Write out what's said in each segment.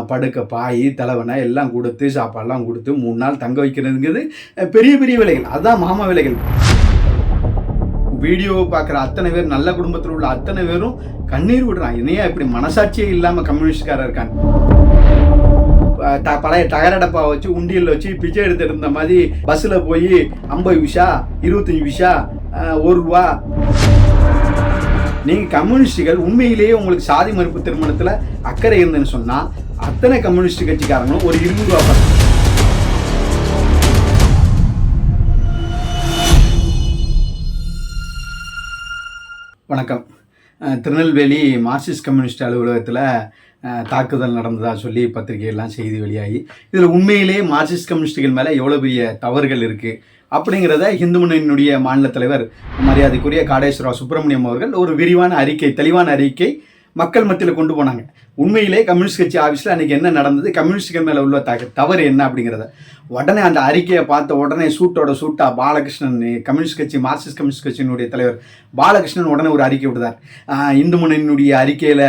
படுக்க பாய் தலைவனை எல்லாம் கொடுத்து சாப்பாடெல்லாம் கொடுத்து 3 நாள் தங்க வைக்கிறதுங்கிறது பெரிய பெரிய வேலைகள். அதுதான் மாமா வேலைகள். வீடியோ பார்க்குற அத்தனை பேர், நல்ல குடும்பத்தில் உள்ள அத்தனை பேரும் கண்ணீர் விடுறான். என்னையா இப்படி மனசாட்சியே இல்லாமல் கம்யூனிஸ்ட்காரர் இருக்கான். பழைய டகரடப்பா வச்சு உண்டியல் வச்சு பிச்சை எடுத்துட்டு இருந்த மாதிரி பஸ்ஸில் போய் 50 பைசா 25 பைசா 1 ரூபா. நீங்கள் கம்யூனிஸ்டுகள் உண்மையிலேயே உங்களுக்கு சாதி மறுப்பு திருமணத்தில் அக்கறை இருந்துன்னு சொன்னால் அத்தனை கம்யூனிஸ்ட் கட்சிக்காரங்களும் ஒரு 20 ரூபா. வணக்கம். திருநெல்வேலி மார்க்சிஸ்ட் கம்யூனிஸ்ட் அலுவலகத்தில் தாக்குதல் நடந்ததாக சொல்லி பத்திரிகையெல்லாம் செய்தி வெளியாகி, இதில் உண்மையிலேயே மார்க்சிஸ்ட் கம்யூனிஸ்டுகள் மேலே எவ்வளோ பெரிய தவறுகள் இருக்குது அப்படிங்கிறத இந்து முன்னணியினுடைய மாநில தலைவர் மரியாதைக்குரிய காடேஸ்வரராவ் சுப்பிரமணியம் அவர்கள் ஒரு விரிவான அறிக்கை, தெளிவான அறிக்கை மக்கள் மத்தியில் கொண்டு போனாங்க. உண்மையிலே கம்யூனிஸ்ட் கட்சி ஆஃபீஸில் அன்றைக்கி என்ன நடந்தது, கம்யூனிஸ்டுகள் மேலே உள்ள தவறு என்ன அப்படிங்கிறத உடனே அந்த அறிக்கையை பார்த்த உடனே சூட்டா பாலகிருஷ்ணன், கம்யூனிஸ்ட் கட்சி மார்க்சிஸ்ட் கம்யூனிஸ்ட் கட்சியினுடைய தலைவர் பாலகிருஷ்ணன் உடனே ஒரு அறிக்கை விடுதார். இந்து முன்னணியினுடைய அறிக்கையில்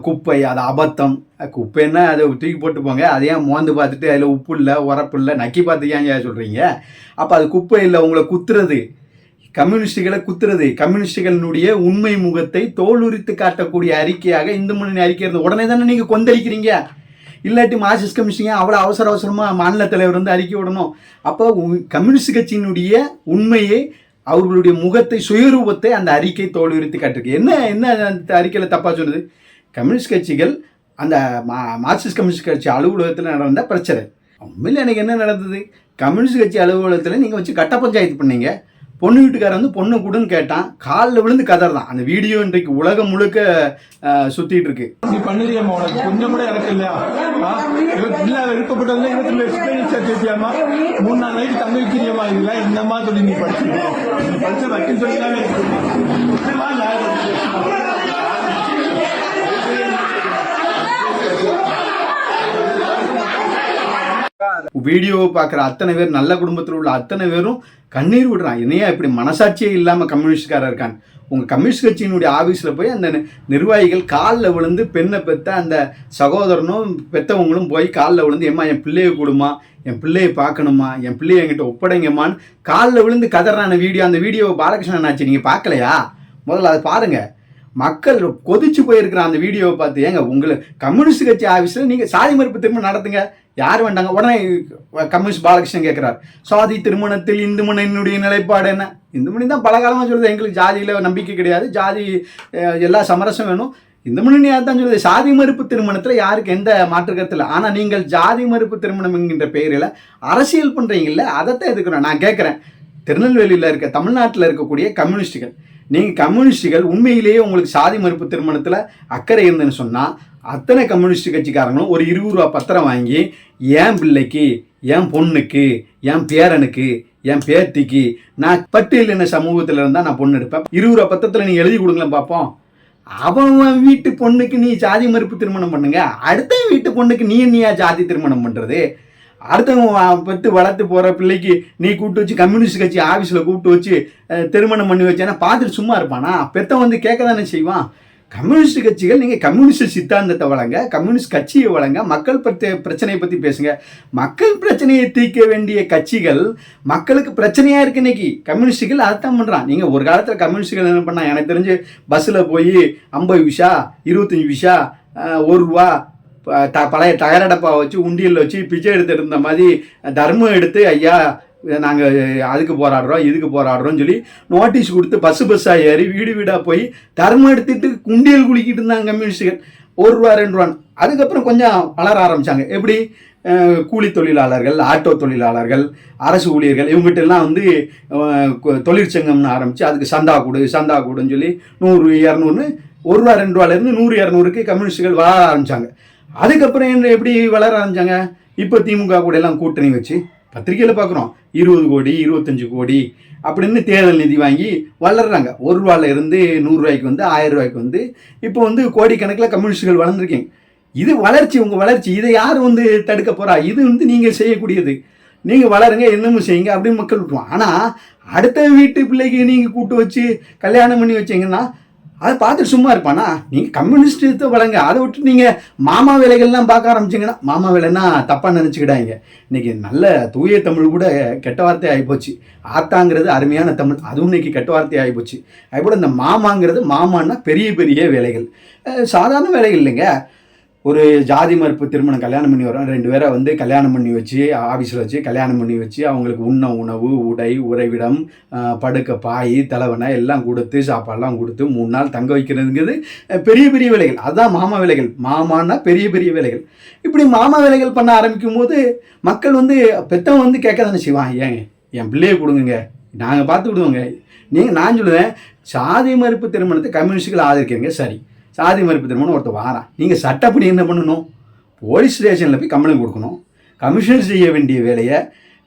குப்பை, அது அபத்தம், குப்பைன்னா அதை தூக்கி போட்டு போங்க, அதையே மோந்து பார்த்துட்டு அதில் உப்பு இல்லை உரப்பு இல்லை நக்கி பார்த்து ஏன் சொல்கிறீங்க? அப்போ அது குப்பை இல்லை, உங்களை குத்துறது, கம்யூனிஸ்டுகளை குத்துறது, கம்யூனிஸ்டுகளினுடைய உண்மை முகத்தை தோலுரித்து காட்டக்கூடிய அறிக்கையாக இந்து முன்னணி அறிக்கை இருந்தது. உடனே தானே நீங்கள் கொந்தளிக்கிறீங்க. இல்லாட்டி மார்க்சிஸ்ட் கம்யூனிஸ்டுங்க அவ்வளோ அவசரமாக மாநில தலைவர் வந்து அறிக்கை விடணும். அப்போ கம்யூனிஸ்ட் கட்சியினுடைய உண்மையை, அவர்களுடைய முகத்தை, சுயரூபத்தை அந்த அறிக்கை தோலுரித்து காட்டிருக்கு. என்ன அந்த அறிக்கையில் தப்பாக சொன்னது? கம்யூனிஸ்ட் கட்சிகள் அந்த மார்க்சிஸ்ட் கம்யூனிஸ்ட் கட்சி அலுவலகத்தில் நடந்த பிரச்சனை. உண்மையில் எனக்கு என்ன நடந்தது? கம்யூனிஸ்ட் கட்சி அலுவலகத்தில் நீங்கள் வச்சு கட்ட பஞ்சாயத்து பண்ணீங்க. பொண்ணு வீட்டுக்காரர் வந்து பொண்ணு கொடுன்னு கேட்டான், காலில் விழுந்து கதர் தான். அந்த வீடியோ இன்றைக்கு உலகம் முழுக்க சுத்திட்டு இருக்கு. கொஞ்சம் கூட இறக்க இல்லையா? விருப்பப்பட்டது 23 லட்சம் 3 நாள் நைட்டு தங்க வைக்கிறியமா? இல்லை என்னமா சொல்லி நீ படிச்ச வக்கீல் சொல்லிதான் வீடியோவை பார்க்குற அத்தனை பேர், நல்ல குடும்பத்தில் உள்ள அத்தனை பேரும் கண்ணீர் விடுறான். என்னையா இப்படி மனசாட்சியே இல்லாமல் கம்யூனிஸ்ட்காரர் இருக்கான். உங்கள் கம்யூனிஸ்ட் கட்சியினுடைய ஆஃபீஸில் போய் அந்த நிர்வாகிகள் காலில் விழுந்து, பெண்ணை பெற்ற அந்த சகோதரனும் பெற்றவங்களும் போய் காலில் விழுந்து, ஏம்மா என் பிள்ளையை கொடுமா, என் பிள்ளையை பார்க்கணுமா, என் பிள்ளையை என்கிட்ட ஒப்படைங்கம்மான்னு காலில் விழுந்து கதறான வீடியோ. அந்த வீடியோவை பாலகிருஷ்ணன் ஆச்சு, நீங்கள் பார்க்கலையா? முதல்ல அதை பாருங்கள். மக்கள் கொதிச்சு போயிருக்கிற அந்த வீடியோவை பார்த்து, ஏங்க உங்களுக்கு கம்யூனிஸ்ட் கட்சி ஆஃபீஸில் நீங்கள் சாதி மறுப்பு திருமணம் நடத்துங்க, யார் வேண்டாங்க? உடனே கம்யூனிஸ்ட் பாலகிருஷ்ணன் கேட்குறாரு, சாதி திருமணத்தில் இந்து முன்னணியினுடைய நிலைப்பாடு என்ன? இந்து முன்னணி தான் பல காலமாக சொல்லுது, எங்களுக்கு ஜாதியில் நம்பிக்கை கிடையாது, ஜாதி எல்லா சமரசம் வேணும். இந்து முன்னணியாக தான் சொல்லுது, சாதி மறுப்பு திருமணத்தில் யாருக்கு எந்த மாற்றுக்கத்தில். ஆனால் நீங்கள் ஜாதி மறுப்பு திருமணம் என்கின்ற பெயரில் அரசியல் பண்ணுறீங்கல்ல, அதைத்தான் எதுக்குறேன் நான் கேட்குறேன். திருநெல்வேலியில் இருக்க, தமிழ்நாட்டில் இருக்கக்கூடிய கம்யூனிஸ்டுகள், நீங்கள் கம்யூனிஸ்டுகள் உண்மையிலேயே உங்களுக்கு சாதி மறுப்பு திருமணத்தில் அக்கறை இருந்துன்னு சொன்னால் அத்தனை கம்யூனிஸ்ட் கட்சிக்காரங்களும் ஒரு 20 ரூபா பத்திரம் வாங்கி, என் பிள்ளைக்கு, என் பொண்ணுக்கு, என் பேரனுக்கு, என் பேத்திக்கு நான் பட்டியலின சமூகத்தில் இருந்தால் நான் பொண்ணு எடுப்பேன், 20 ரூபா பத்திரத்தில் நீங்கள் எழுதி கொடுங்களேன் பார்ப்போம். அவன் வீட்டு பொண்ணுக்கு நீ சாதி மறுப்பு திருமணம் பண்ணுங்க, அடுத்த வீட்டு பொண்ணுக்கு நீயா ஜாதி திருமணம் பண்ணுறது? அடுத்தவங்க பத்து வளர்த்து போகிற பிள்ளைக்கு நீ கூப்பிட்டு வச்சு கம்யூனிஸ்ட் கட்சி ஆஃபீஸில் கூப்பிட்டு வச்சு திருமணம் பண்ணி வச்சேன்னா பார்த்துட்டு சும்மா இருப்பானா? பெத்த வந்து கேட்க தானே செய்வான். கம்யூனிஸ்ட் கட்சிகள், நீங்கள் கம்யூனிஸ்ட் சித்தாந்தத்தை வழங்க, கம்யூனிஸ்ட் கட்சியை வழங்க, மக்கள் பிரச்சனையை பற்றி பேசுங்க. மக்கள் பிரச்சனையை தீர்க்க வேண்டிய கட்சிகள் மக்களுக்கு பிரச்சனையாக இருக்குது. இன்னைக்கு கம்யூனிஸ்டுகள் அதைத்தான் பண்ணுறான். நீங்கள் ஒரு காலத்தில் கம்யூனிஸ்டுகள் என்ன பண்ணால், எனக்கு தெரிஞ்சு பஸ்ஸில் போய் 50 பைசா 25 பைசா 1 ரூபா பழைய டகரடப்பா வச்சு உண்டியல் வச்சு பிச்சை எடுத்துட்டு இருந்த மாதிரி தர்மம் எடுத்து, ஐயா நாங்கள் அதுக்கு போராடுறோம் இதுக்கு போராடுறோம்னு சொல்லி நோட்டீஸ் கொடுத்து பஸ்ஸாக ஏறி வீடு வீடாக போய் தர்மம் எடுத்துட்டு உண்டியல் குளிக்கிட்டு இருந்தாங்க கம்யூனிஸ்டுகள். 1 ரூபா 2 ரூபான்னு. அதுக்கப்புறம் கொஞ்சம் வளர ஆரம்பித்தாங்க. எப்படி? கூலி தொழிலாளர்கள், ஆட்டோ தொழிலாளர்கள், அரசு ஊழியர்கள், இவங்ககிட்டலாம் வந்து தொழிற்சங்கம்னு ஆரம்பித்து அதுக்கு சந்தா கொடுன்னு சொல்லி 100 200 1 ரூபா 2 ரூபாலேருந்து 100 200க்கு கம்யூனிஸ்டுகள் வளர ஆரம்பித்தாங்க. அதுக்கப்புறம் எப்படி வளர ஆரம்பித்தாங்க? இப்போ திமுக கூட எல்லாம் கூட்டணி வச்சு பத்திரிகையில் பார்க்குறோம், 20 கோடி 25 கோடி அப்படின்னு தேர்தல் நிதி வாங்கி வளர்றாங்க. 1 ரூபாயில் இருந்து 100 ரூபாய்க்கு வந்து 1000 ரூபாய்க்கு வந்து இப்போ வந்து கோடிக்கணக்கில் கம்யூனிஸ்டுகள் வளர்ந்துருக்கீங்க. இது வளர்ச்சி, உங்கள் வளர்ச்சி. இதை யார் வந்து தடுக்க போகிறா? இது வந்து நீங்கள் செய்யக்கூடியது. நீங்கள் வளருங்க, என்னமும் செய்யுங்க அப்படின்னு மக்கள் விட்டுருவோம். ஆனால் அடுத்த வீட்டு பிள்ளைக்கு நீங்கள் கூட்டு வச்சு கல்யாணம் பண்ணி வச்சிங்கன்னா அதை பார்த்துட்டு சும்மா இருப்பானா? நீங்கள் கம்யூனிஸ்ட்டு வழங்க, அதை விட்டு நீங்கள் மாமா வேலைகள்லாம் பார்க்க ஆரம்பிச்சிங்கன்னா, மாமா வேலைன்னா தப்பாக நினச்சிக்கிடாங்க. இன்றைக்கி நல்ல தூய தமிழ் கூட கெட்ட வார்த்தை ஆகிப்போச்சு. ஆத்தாங்கிறது அருமையான தமிழ், அதுவும் இன்றைக்கி கெட்ட வார்த்தை ஆகிப்போச்சு. அதுபோல் இந்த மாமாங்கிறது, மாமான்னா பெரிய பெரிய வேலைகள், சாதாரண வேலைகள் இல்லைங்க. ஒரு ஜாதி மறுப்பு திருமணம் கல்யாணம் பண்ணி வரோம், 2 பேரை வந்து கல்யாணம் பண்ணி வச்சு ஆஃபீஸில் வச்சு கல்யாணம் பண்ணி வச்சு அவங்களுக்கு உண்ண உணவு, உடை, உறைவிடம், படுக்க பாய், தலைவனை எல்லாம் கொடுத்து சாப்பாடெல்லாம் கொடுத்து 3 நாள் தங்க வைக்கிறதுங்கிறது பெரிய பெரிய வேலைகள். அதுதான் மாமா வேலைகள். மாமான்னா பெரிய பெரிய வேலைகள். இப்படி மாமா வேலைகள் பண்ண ஆரம்பிக்கும் போது மக்கள் வந்து பெத்தவன் வந்து கேட்க தானே செய்வான், ஏங்க என் பிள்ளையை கொடுங்க, நாங்கள் பார்த்து விடுவோங்க. நான் சொல்லுவேன், சாதி மறுப்பு திருமணத்தை கம்யூனிஸ்டுகள் ஆதரிக்கிறீங்க, சரி. சாதி மறுப்பு திருமணம் ஒருத்தர் வாரான், நீங்கள் சட்டப்படி என்ன பண்ணணும்? போலீஸ் ஸ்டேஷனில் போய் கம்ப்ளைண்ட் கொடுக்கணும். கமிஷனர் செய்ய வேண்டிய வேலையை,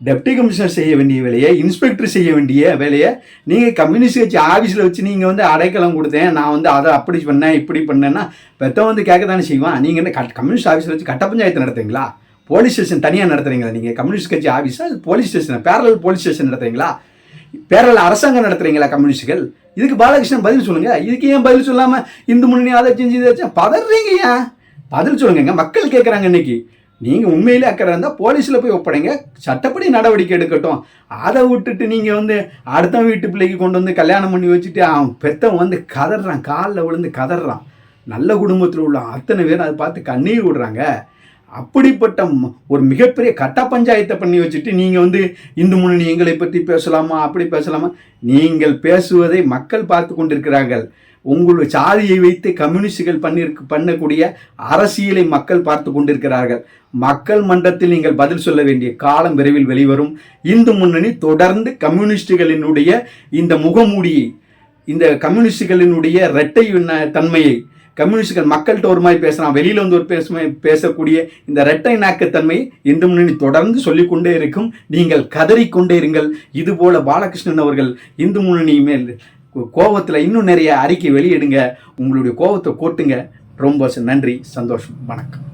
டெப்டி கமிஷனர் செய்ய வேண்டிய வேலையை, இன்ஸ்பெக்டர் செய்ய வேண்டிய வேலையை நீங்கள் கம்யூனிஸ்ட் கட்சி ஆஃபீஸில் வச்சு நீங்கள் வந்து அடைக்கலம் கொடுத்தேன், நான் வந்து அதை அப்படி பண்ணேன் இப்படி பண்ணேன்னா பெற்றவன் வந்து கேட்க தானே செய்வான். நீங்கள் என்ன கம்யூனிஸ்ட் ஆஃபீஸில் வச்சு கட்ட பஞ்சாயத்து நடத்துறீங்களா? போலீஸ் ஸ்டேஷன் தனியாக நடத்துறீங்களா? நீங்கள் கம்யூனிஸ்ட் கட்சி ஆஃபீஸாக police station, parallel police station நடத்துறீங்களா? பேரல அரசாங்கம் நடத்துறீங்களா கம்யூனிஸ்டுகள்? இதுக்கு பாலகிருஷ்ணன் பதில் சொல்லுங்க. இதுக்கு ஏன் பதில் சொல்லாமல் இந்து முன்னணி அதை செஞ்சு இதை பதறீங்க? ஏன் பதில் சொல்லுங்க. மக்கள் கேட்குறாங்க. இன்னைக்கு நீங்கள் உண்மையிலே அக்கறை இருந்தால் போலீஸில் போய் ஒப்படைங்க, சட்டப்படி நடவடிக்கை எடுக்கட்டும். அதை விட்டுட்டு நீங்கள் வந்து அடுத்த வீட்டு பிள்ளைக்கு கொண்டு வந்து கல்யாணம் பண்ணி வச்சுட்டு அவன் பெத்தவன் வந்து கதறான், காலில் விழுந்து கதறான். நல்ல குடும்பத்தில் உள்ள அத்தனை பேர் அதை பார்த்து கண்ணீர் விடுறாங்க. அப்படிப்பட்ட ஒரு மிகப்பெரிய கட்ட பஞ்சாயத்தை பண்ணி வச்சுட்டு நீங்கள் வந்து இந்து முன்னணி எங்களை பற்றி பேசலாமா, அப்படி பேசலாமா? நீங்கள் பேசுவதை மக்கள் பார்த்து கொண்டிருக்கிறார்கள். உங்களுடைய சாதியை வைத்து கம்யூனிஸ்டுகள் பண்ணக்கூடிய அரசியலை மக்கள் பார்த்து கொண்டிருக்கிறார்கள். மக்கள் மன்றத்தில் நீங்கள் பதில் சொல்ல வேண்டிய காலம் விரைவில் வெளிவரும். இந்து முன்னணி தொடர்ந்து கம்யூனிஸ்டுகளினுடைய இந்த முகமூடியை, இந்த கம்யூனிஸ்டுகளினுடைய இரட்டை தன்மையை, கம்யூனிஸ்டுகள் மக்கள்கிட்ட ஒரு மாதிரி பேசுகிறான், வெளியில் வந்து ஒரு பேசக்கூடிய இந்த இரட்டை நாக்குத்தன்மையை இந்து முன்னணி தொடர்ந்து சொல்லிக்கொண்டே இருக்கும். நீங்கள் கதறிக்கொண்டே இருங்கள். இதுபோல பாலகிருஷ்ணன் அவர்கள் இந்து முன்னணி மேல் கோபத்தில் இன்னும் நிறைய அறிக்கை வெளியிடுங்க. உங்களுடைய கோபத்தை கொட்டுங்க. ரொம்ப நன்றி, சந்தோஷம், வணக்கம்.